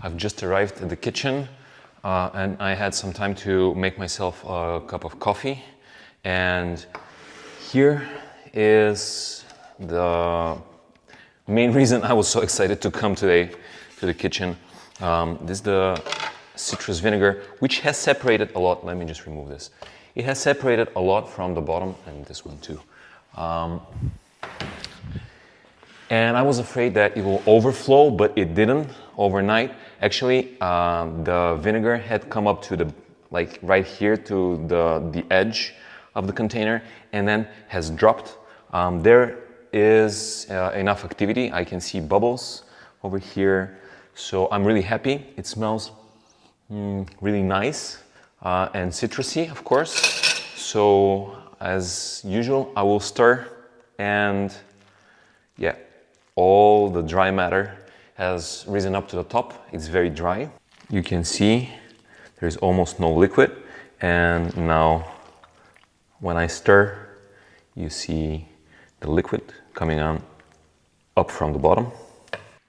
I've just arrived at the kitchen and I had some time to make myself a cup of coffee. And here is the main reason I was so excited to come today to the kitchen. This is the citrus vinegar, which has separated a lot. Let me just remove this. It has separated a lot from the bottom, and this one too. And I was afraid that it will overflow, but it didn't overnight. Actually, the vinegar had come up to the, like right here to the edge of the container and then has dropped. There is enough activity. I can see bubbles over here. So I'm really happy. It smells really nice and citrusy, of course. So as usual, I will stir, and yeah, all the dry matter has risen up to the top. It's very dry. You can see there's almost no liquid. And now when I stir, you see the liquid coming on up from the bottom.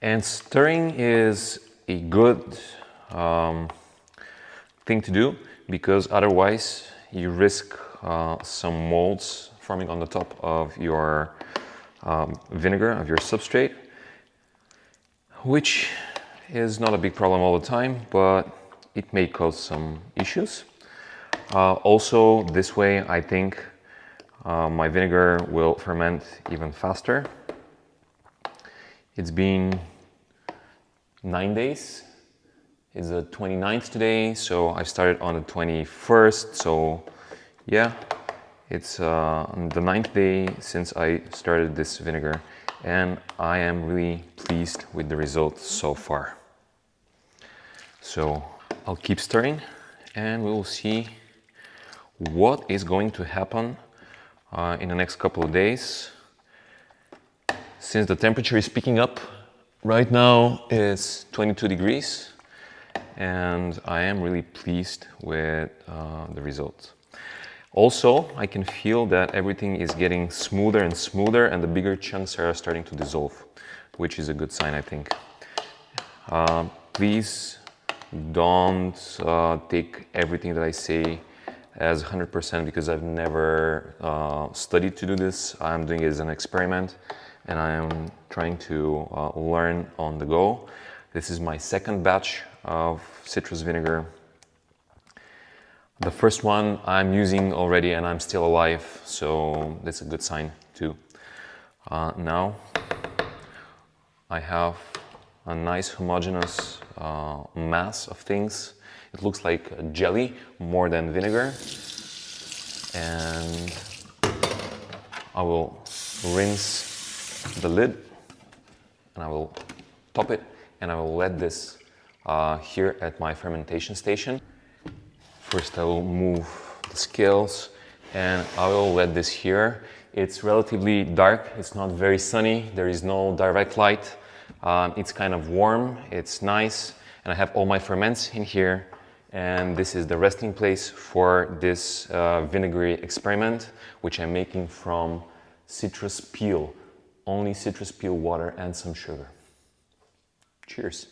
And stirring is a good thing to do, because otherwise you risk some molds forming on the top of your vinegar, of your substrate, which is not a big problem all the time, but it may cause some issues. Also, this way I think my vinegar will ferment even faster. It's been 9 days. It's the 29th today, so I started on the 21st. So yeah, it's the 9th day since I started this vinegar, and I am really pleased with the results so far. So I'll keep stirring and we will see what is going to happen in the next couple of days. Since the temperature is picking up, right now it's 22 degrees, and I am really pleased with the results. Also, I can feel that everything is getting smoother and smoother, and the bigger chunks are starting to dissolve, which is a good sign, I think. Please don't take everything that I say as 100%, because I've never studied to do this. I'm doing it as an experiment, and I am trying to learn on the go. This is my second batch of citrus vinegar. The first one I'm using already and I'm still alive, so that's a good sign too. Now I have a nice homogeneous mass of things. It looks like a jelly more than vinegar. And I will rinse the lid and I will top it, and I will let this here at my fermentation station. First I will move the scales and I will let this here. It's relatively dark, it's not very sunny, there is no direct light. It's kind of warm, it's nice, and I have all my ferments in here. And this is the resting place for this vinegary experiment, which I'm making from citrus peel. Only citrus peel water and some sugar. Cheers.